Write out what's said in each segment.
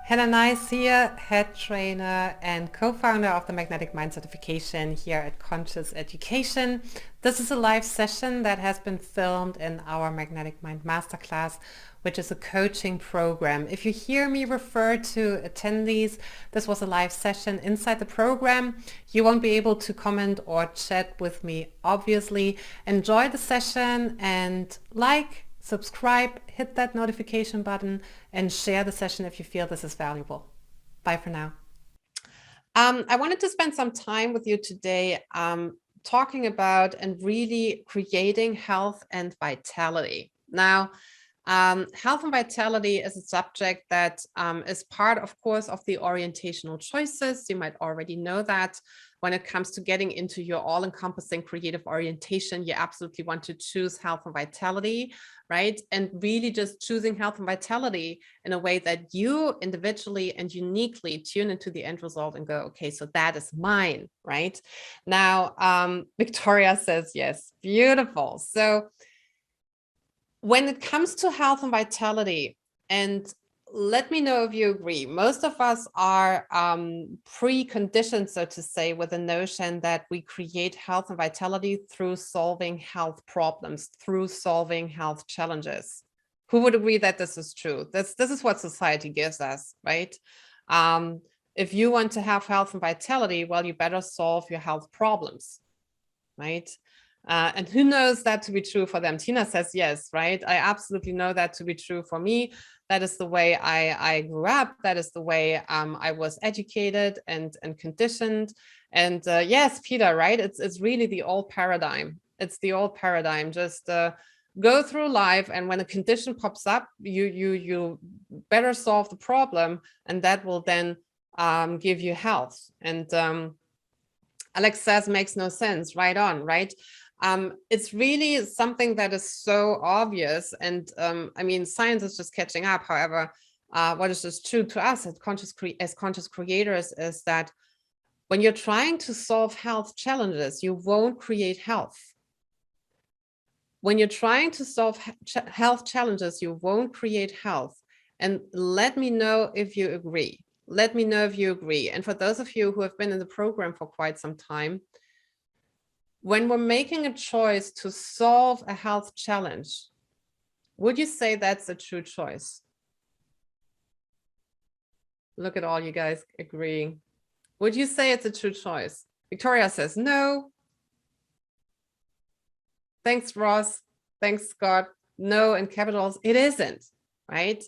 Hannah Nice here, head trainer and co-founder of the Magnetic Mind certification here at Conscious Education. This is a live session that has been filmed in our Magnetic Mind Masterclass, which is a coaching program. If you hear me refer to attendees, this was a live session inside the program. You won't be able to comment or chat with me, obviously. Enjoy the session and subscribe, hit that notification button, and share the session if you feel this is valuable. Bye for now. I wanted to spend some time with you today talking about and really creating health and vitality. Now, health and vitality is a subject that is part, of course, of the orientational choices. You might already know that. When it comes to getting into your all-encompassing creative orientation, you absolutely want to choose health and vitality, right? And really just choosing health and vitality in a way that you individually and uniquely tune into the end result and go, okay, so that is mine, right? Now, Victoria says, yes, beautiful. So when it comes to health and vitality, and let me know if you agree, most of us are preconditioned, so to say, with the notion that we create health and vitality through solving health problems, through solving health challenges. Who would agree that this is true? This is what society gives us, right? If you want to have health and vitality, well, you better solve your health problems, right? And who knows that to be true for them? Tina says yes, right? I absolutely know that to be true for me. That is the way I grew up. That is the way I was educated and conditioned. And yes, Peter, right? It's really the old paradigm. It's the old paradigm. Just go through life, and when a condition pops up, you better solve the problem, and that will then give you health. And Alex says makes no sense. Right on, right? It's really something that is so obvious. And I mean, science is just catching up. However, what is just true to us as conscious creators is that when you're trying to solve health challenges, you won't create health. When you're trying to solve health challenges, you won't create health. And let me know if you agree. Let me know if you agree. And for those of you who have been in the program for quite some time, when we're making a choice to solve a health challenge, would you say that's a true choice? Look at all you guys agreeing. Would you say it's a true choice? Victoria says no. Thanks, Ross. Thanks, Scott. No in capitals. It isn't, right?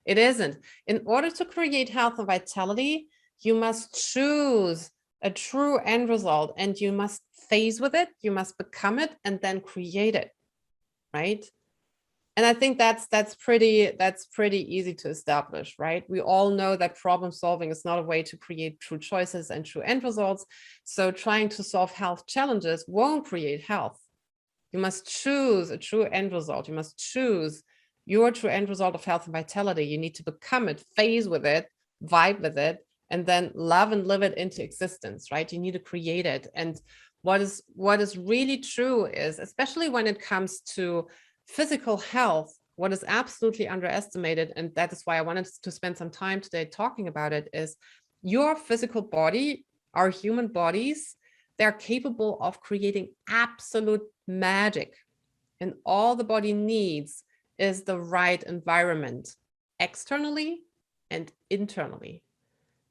It isn't. In order to create health and vitality, you must choose a true end result, and you must phase with it, you must become it, and then create it, right? And I think that's pretty easy to establish, right? We all know that problem solving is not a way to create true choices and true end results. So trying to solve health challenges won't create health. You must choose a true end result. You must choose your true end result of health and vitality. You need to become it, phase with it, vibe with it, and then love and live it into existence, right? You need to create it. And what is really true is, especially when it comes to physical health, what is absolutely underestimated, and that is why I wanted to spend some time today talking about it, is your physical body, our human bodies, they're capable of creating absolute magic. And all the body needs is the right environment, externally and internally.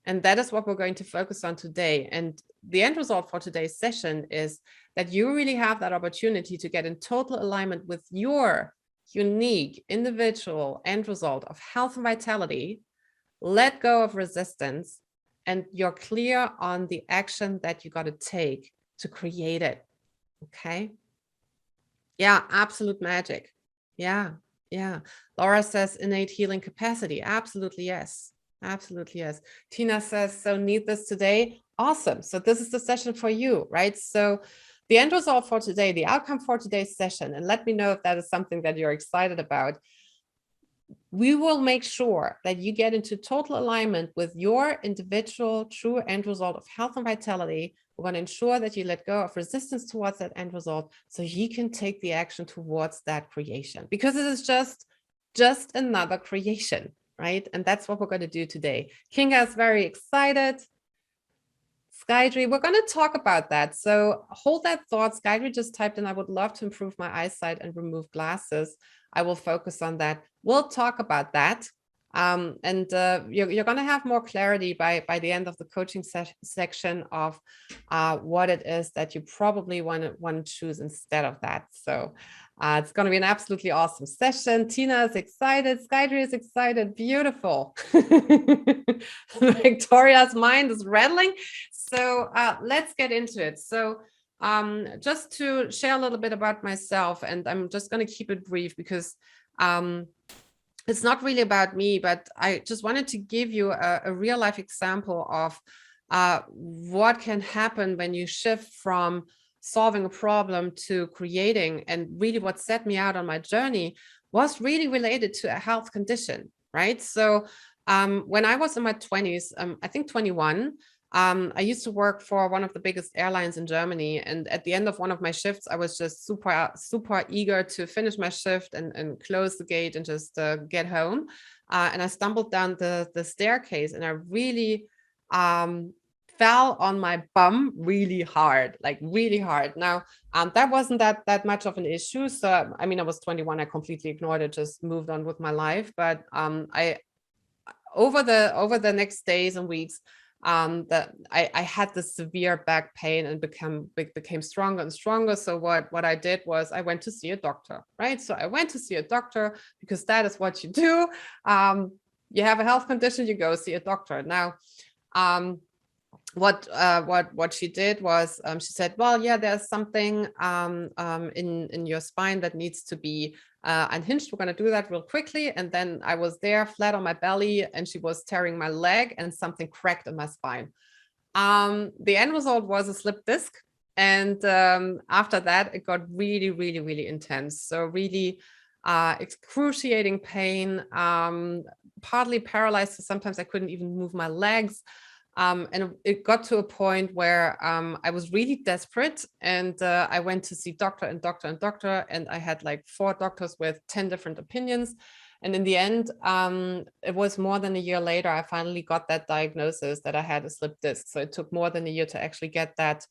And that is what we're going to focus on today. And the end result for today's session is that you really have that opportunity to get in total alignment with your unique individual end result of health and vitality, let go of resistance, and you're clear on the action that you got to take to create it. Okay. Yeah, absolute magic. Yeah. Laura says innate healing capacity. Absolutely, yes. Absolutely, yes. Tina says, so need this today. Awesome. So this is the session for you, right? So the end result for today, the outcome for today's session, and let me know if that is something that you're excited about. We will make sure that you get into total alignment with your individual true end result of health and vitality. We're going to ensure that you let go of resistance towards that end result so you can take the action towards that creation, because it is just another creation. right? And that's what we're going to do today. Kinga is very excited. Skydri, we're going to talk about that. So hold that thought. Skydri just typed in, I would love to improve my eyesight and remove glasses. I will focus on that. We'll talk about that. And you're going to have more clarity by the end of the coaching section of what it is that you probably want to choose instead of that. So it's going to be an absolutely awesome session. Tina is excited. Skydri is excited. Beautiful. Victoria's mind is rattling. So let's get into it. So just to share a little bit about myself, and I'm just going to keep it brief because it's not really about me, but I just wanted to give you a real life example of what can happen when you shift from solving a problem to creating. And really what set me out on my journey was really related to a health condition, right? So when I was in my 20s, I think 21, I used to work for one of the biggest airlines in Germany. And at the end of one of my shifts, I was just super eager to finish my shift and close the gate and just get home. And I stumbled down the staircase and I really fell on my bum really hard, like really hard. Now, that wasn't that much of an issue. So, I mean, I was 21, I completely ignored it, just moved on with my life. But over the next days and weeks, that I had this severe back pain and became stronger and stronger. So what I did was I went to see a doctor, right? So I went to see a doctor because that is what you do. You have a health condition, you go see a doctor. Now, what she did was she said, well, yeah, there's something in your spine that needs to be unhinged. We're going to do that real quickly. And then I was there flat on my belly and she was tearing my leg and something cracked in my spine. The end result was a slipped disc. And after that, it got really, really, really intense. So really excruciating pain, partly paralyzed. So sometimes I couldn't even move my legs. And it got to a point where I was really desperate and I went to see doctor and doctor and doctor, and I had like 4 doctors with 10 different opinions. And in the end, it was more than a year later, I finally got that diagnosis that I had a slipped disc. So it took more than a year to actually get that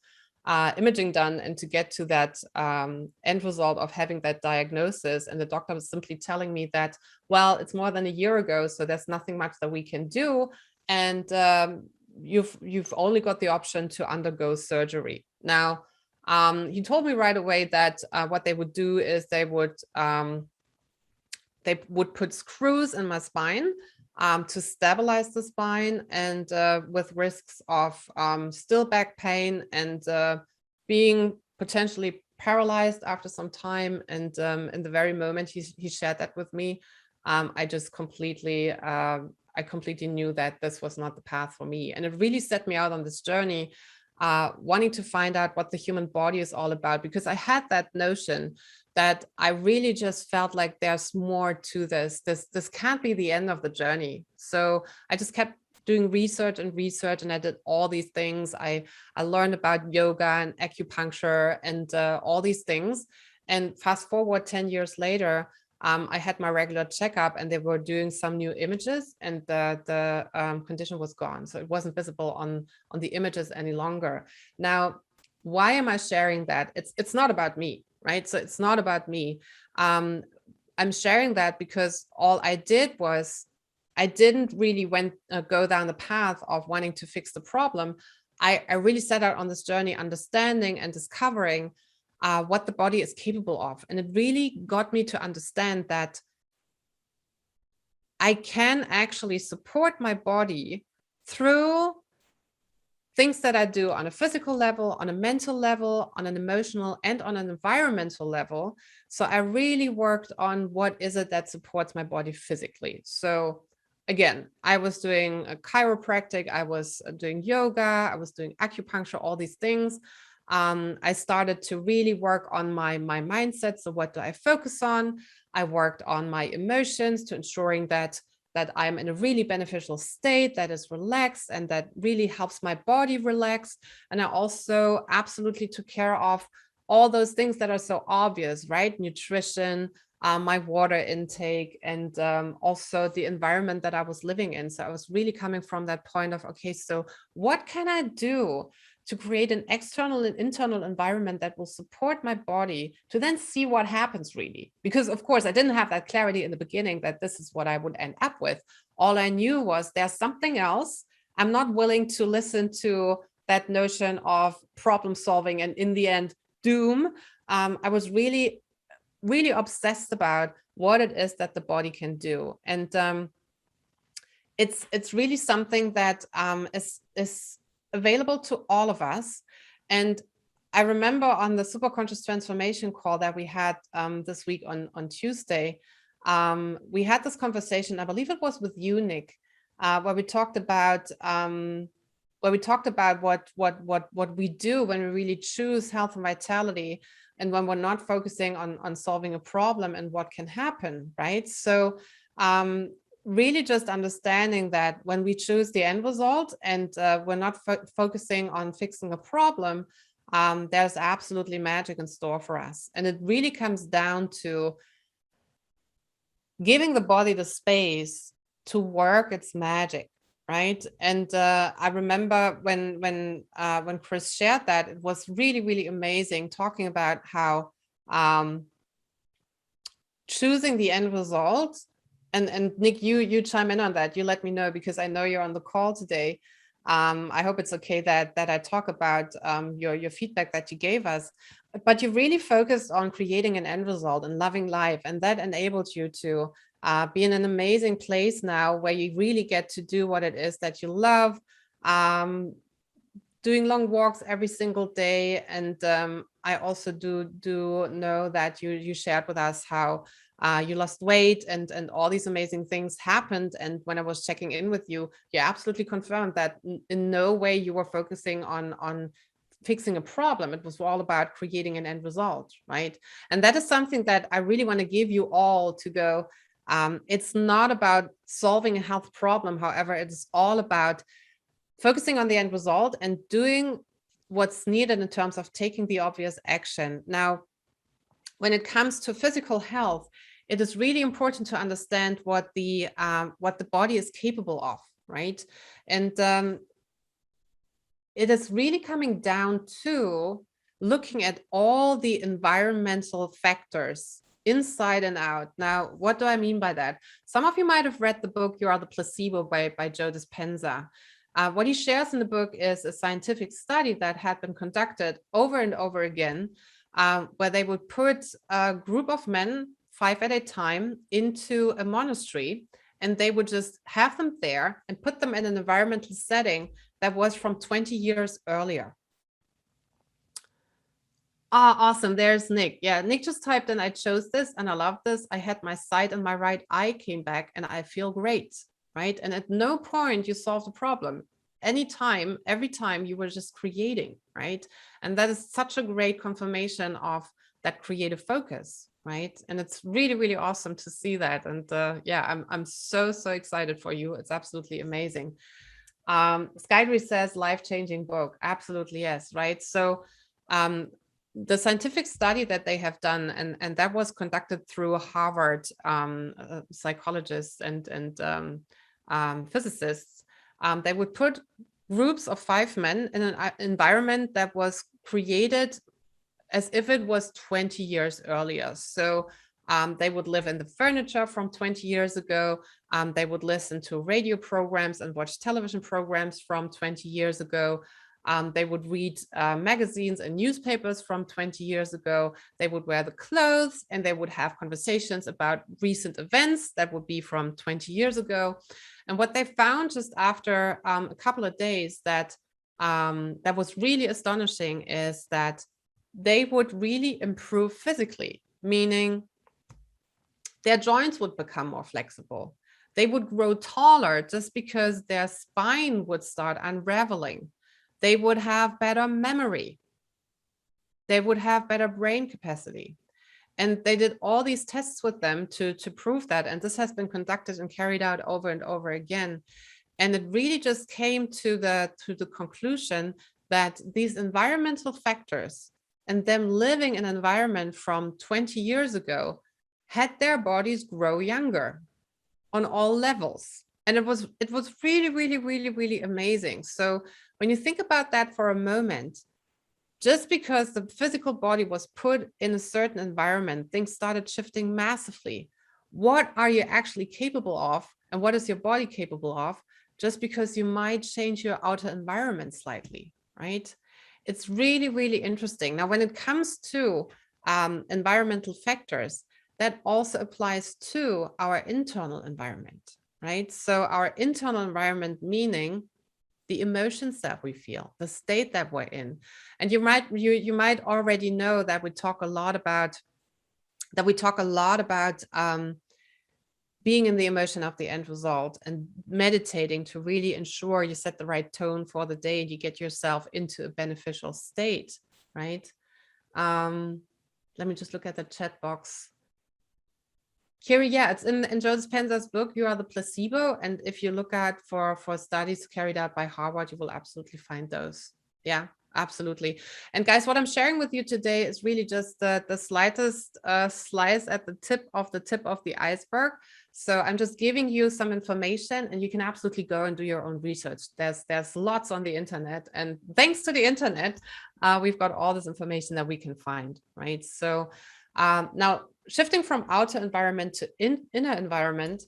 imaging done and to get to that end result of having that diagnosis. And the doctor was simply telling me that, well, it's more than a year ago, so there's nothing much that we can do. And you've only got the option to undergo surgery. Now, he told me right away that what they would do is they would put screws in my spine to stabilize the spine, and with risks of still back pain and being potentially paralyzed after some time. And in the very moment he shared that with me, I just completely knew that this was not the path for me. And it really set me out on this journey, wanting to find out what the human body is all about, because I had that notion that I really just felt like there's more to this. This can't be the end of the journey. So I just kept doing research, and I did all these things. I learned about yoga and acupuncture and all these things. And fast forward 10 years later, I had my regular checkup and they were doing some new images, and the condition was gone. So it wasn't visible on the images any longer. Now, why am I sharing that? It's not about me, right? So it's not about me. I'm sharing that because all I did was I didn't really go down the path of wanting to fix the problem. I really set out on this journey, understanding and discovering what the body is capable of. And it really got me to understand that I can actually support my body through things that I do on a physical level, on a mental level, on an emotional and on an environmental level. So I really worked on what is it that supports my body physically. So again, I was doing a chiropractic, I was doing yoga, I was doing acupuncture, all these things. I started to really work on my mindset. So what do I focus on? I worked on my emotions to ensuring that I'm in a really beneficial state that is relaxed and that really helps my body relax. And I also absolutely took care of all those things that are so obvious, right? Nutrition, my water intake, and also the environment that I was living in. So I was really coming from that point of, okay, so what can I do to create an external and internal environment that will support my body to then see what happens really? Because of course I didn't have that clarity in the beginning that this is what I would end up with. All I knew was there's something else. I'm not willing to listen to that notion of problem solving and in the end doom. I was really, really obsessed about what it is that the body can do. And it's really something that is available to all of us. And I remember on the super conscious transformation call that we had this week on Tuesday, we had this conversation, I believe it was with you, Nick, where we talked about what we do when we really choose health and vitality, and when we're not focusing on solving a problem and what can happen, right? So really just understanding that when we choose the end result and we're not focusing on fixing a problem, there's absolutely magic in store for us. And it really comes down to giving the body the space to work its magic, right? And I remember when Chris shared that, it was really, really amazing, talking about how choosing the end result. And Nick, you chime in on that. You let me know, because I know you're on the call today. I hope it's okay that I talk about your feedback that you gave us. But you really focused on creating an end result and loving life, and that enabled you to be in an amazing place now, where you really get to do what it is that you love, doing long walks every single day. And I also do know that you shared with us how you lost weight and all these amazing things happened. And when I was checking in with you, you absolutely confirmed that in no way you were focusing on fixing a problem. It was all about creating an end result, right? And that is something that I really want to give you all to go. It's not about solving a health problem. However, it is all about focusing on the end result and doing what's needed in terms of taking the obvious action. Now, when it comes to physical health, it is really important to understand what the body is capable of, right? And it is really coming down to looking at all the environmental factors inside and out. Now, what do I mean by that? Some of you might have read the book "You Are the Placebo" by Joe Dispenza. What he shares in the book is a scientific study that had been conducted over and over again, where they would put a group of men, 5 at a time, into a monastery, and they would just have them there and put them in an environmental setting that was from 20 years earlier. Ah, awesome. There's Nick. Yeah, Nick just typed in, I chose this and I love this. I had my sight and my right eye came back and I feel great, right? And at no point you solved the problem. Anytime, every time you were just creating, right? And that is such a great confirmation of that creative focus, right? And it's really, really awesome to see that. And yeah, I'm so excited for you. It's absolutely amazing. Skydri says life-changing book. Absolutely, yes, right? So the scientific study that they have done, and that was conducted through Harvard psychologists and physicists, they would put groups of 5 men in an environment that was created as if it was 20 years earlier. So they would live in the furniture from 20 years ago. They would listen to radio programs and watch television programs from 20 years ago. They would read magazines and newspapers from 20 years ago. They would wear the clothes and they would have conversations about recent events that would be from 20 years ago. And what they found just after a couple of days that was really astonishing is that they would really improve physically, meaning their joints would become more flexible. They would grow taller just because their spine would start unraveling. They would have better memory. They would have better brain capacity. And they did all these tests with them to prove that. And this has been conducted and carried out over and over again. And it really just came to the conclusion that these environmental factors and them living in an environment from 20 years ago had their bodies grow younger on all levels. And it was really, really, really, really amazing. So when you think about that for a moment, just because the physical body was put in a certain environment, things started shifting massively. What are you actually capable of? And what is your body capable of? Just because you might change your outer environment slightly, right? It's really, really interesting. Now, when it comes to environmental factors, that also applies to our internal environment, right? So our internal environment, meaning the emotions that we feel, the state that we're in. And you might already know that we talk a lot about being in the emotion of the end result and meditating to really ensure you set the right tone for the day and you get yourself into a beneficial state, right? Let me just look at the chat box. Kiri, yeah, it's in Joe Dispenza's book, You Are the Placebo. And if you look at for studies carried out by Harvard, you will absolutely find those. Yeah, absolutely. And guys, what I'm sharing with you today is really just the slightest slice at the tip of the iceberg. So I'm just giving you some information and you can absolutely go and do your own research. There's lots on the internet, and thanks to the internet, we've got all this information that we can find, right? So now, shifting from outer environment to inner environment,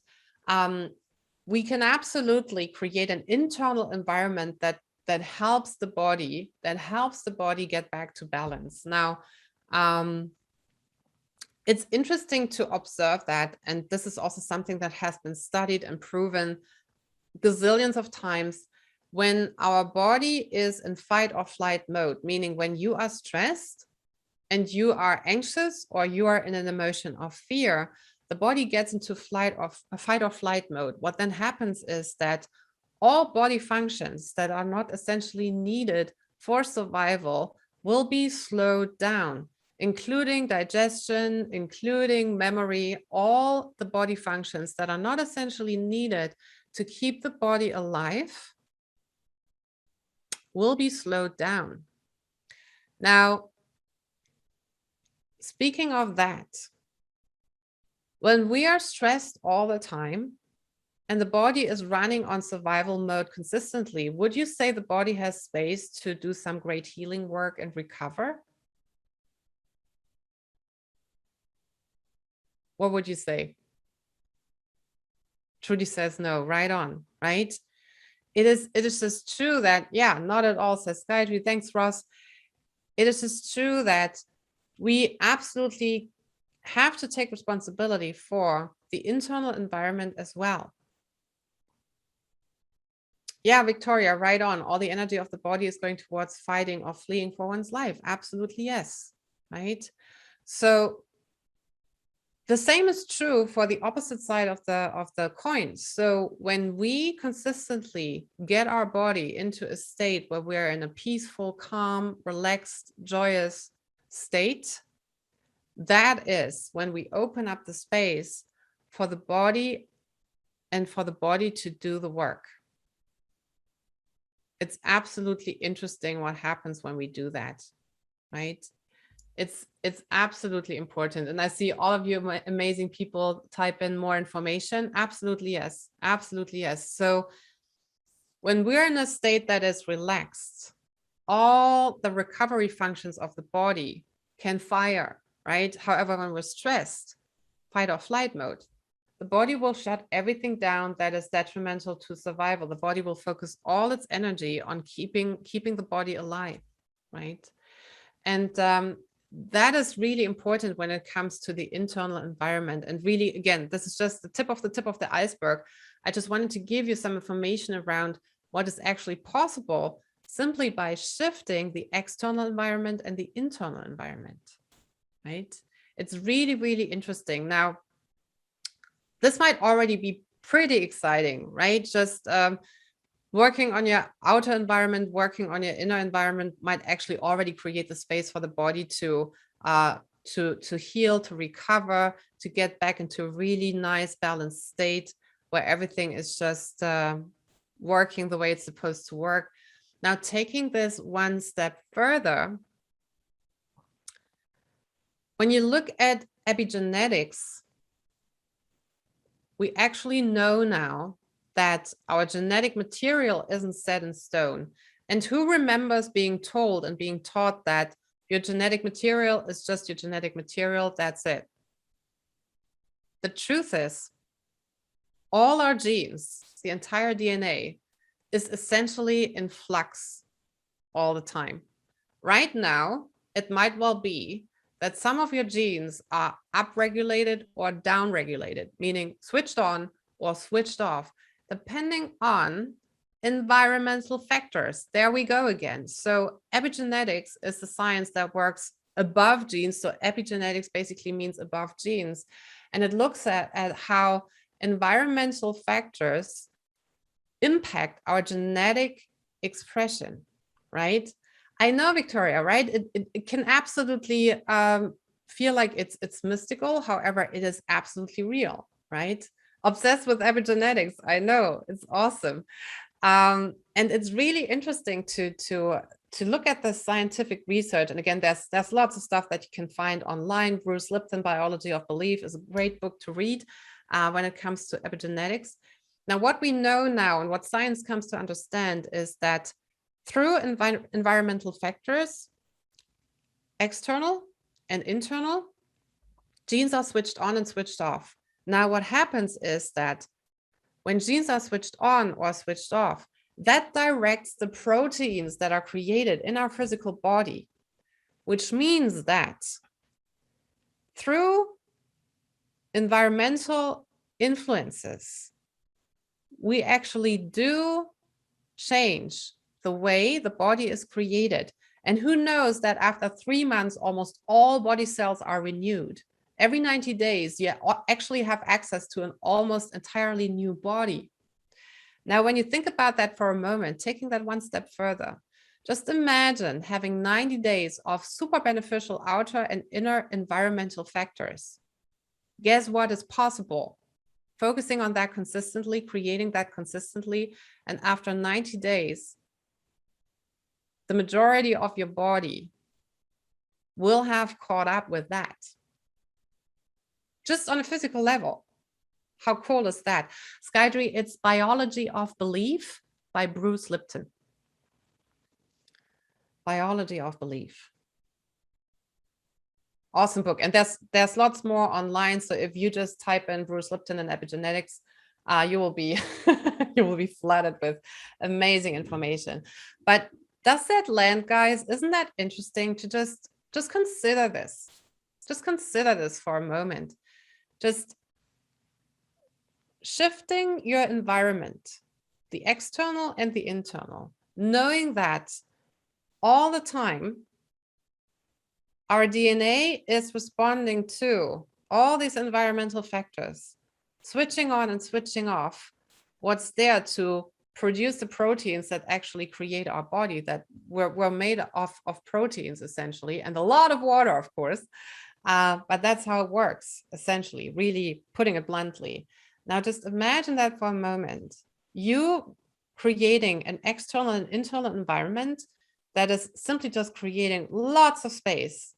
we can absolutely create an internal environment that helps the body get back to balance. Now, it's interesting to observe that, and this is also something that has been studied and proven gazillions of times. When our body is in fight or flight mode, meaning when you are stressed and you are anxious or you are in an emotion of fear, the body gets into fight or flight mode. What then happens is that all body functions that are not essentially needed for survival will be slowed down, including digestion, including memory. All the body functions that are not essentially needed to keep the body alive will be slowed down. Now, speaking of that, when we are stressed all the time and the body is running on survival mode consistently, would you say the body has space to do some great healing work and recover? What would you say? Trudy says no, right on, right? It is just true that, yeah, not at all, says Gayatri. Thanks, Ross. It is just true that we absolutely have to take responsibility for the internal environment as well. Yeah, Victoria, right on. All the energy of the body is going towards fighting or fleeing for one's life. Absolutely, yes, right? So the same is true for the opposite side of the coin. So when we consistently get our body into a state where we're in a peaceful, calm, relaxed, joyous state, that is when we open up the space for the body and for the body to do the work. It's absolutely interesting what happens when we do that, right? It's absolutely important. And I see all of you amazing people type in more information. Absolutely, yes. Absolutely, yes. So when we're in a state that is relaxed, all the recovery functions of the body can fire, right? However, when we're stressed, fight or flight mode, the body will shut everything down that is detrimental to survival. The body will focus all its energy on keeping the body alive, right? And that is really important when it comes to the internal environment. And really, again, this is just the tip of the iceberg. I just wanted to give you some information around what is actually possible simply by shifting the external environment and the internal environment, right? It's really, really interesting. Now, this might already be pretty exciting, right? Just working on your outer environment, working on your inner environment might actually already create the space for the body to heal, to recover, to get back into a really nice balanced state where everything is just working the way it's supposed to work. Now, taking this one step further, When you look at epigenetics, we actually know now that our genetic material isn't set in stone. And who remembers being told and being taught that your genetic material is just your genetic material, that's it? The truth is, all our genes, the entire DNA, is essentially in flux all the time. Right now, it might well be that some of your genes are upregulated or downregulated, meaning switched on or switched off, depending on environmental factors. There we go again. So epigenetics is the science that works above genes. So epigenetics basically means above genes. And it looks at how environmental factors impact our genetic expression, right? I know, Victoria, right? It can absolutely feel like it's mystical. However, it is absolutely real, right? Obsessed with epigenetics. I know, it's awesome. And it's really interesting to look at the scientific research. And again, there's lots of stuff that you can find online. Bruce Lipton, Biology of Belief, is a great book to read when it comes to epigenetics. Now, what we know now and what science comes to understand is that through environmental factors, external and internal, genes are switched on and switched off. Now, what happens is that when genes are switched on or switched off, that directs the proteins that are created in our physical body, which means that through environmental influences, we actually do change the way the body is created. And who knows that after 3 months, almost all body cells are renewed. Every 90 days, you actually have access to an almost entirely new body. Now, when you think about that for a moment, taking that one step further, just imagine having 90 days of super beneficial outer and inner environmental factors. Guess what is possible? Focusing on that consistently, creating that consistently, and after 90 days, the majority of your body will have caught up with that. Just on a physical level. How cool is that? Skydri, it's Biology of Belief by Bruce Lipton. Biology of Belief. Awesome book. And there's lots more online. So if you just type in Bruce Lipton and epigenetics, you will be you will be flooded with amazing information. But does that land, guys? Isn't that interesting to just consider this? Just consider this for a moment. Just shifting your environment, the external and the internal, knowing that all the time our DNA is responding to all these environmental factors, switching on and switching off what's there to produce the proteins that actually create our body, that we're made of proteins essentially, and a lot of water, of course. But that's how it works, essentially, really putting it bluntly. Now, just imagine that for a moment. You creating an external and internal environment that is simply just creating lots of space,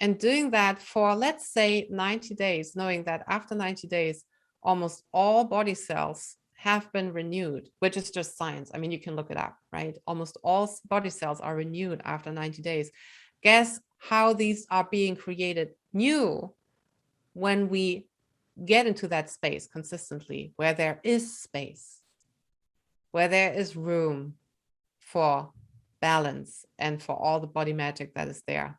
and doing that for, let's say, 90 days, knowing that after 90 days, almost all body cells have been renewed, which is just science. I mean, you can look it up, right? Almost all body cells are renewed after 90 days. Guess how these are being created new when we get into that space consistently, where there is space, where there is room for balance and for all the body magic that is there.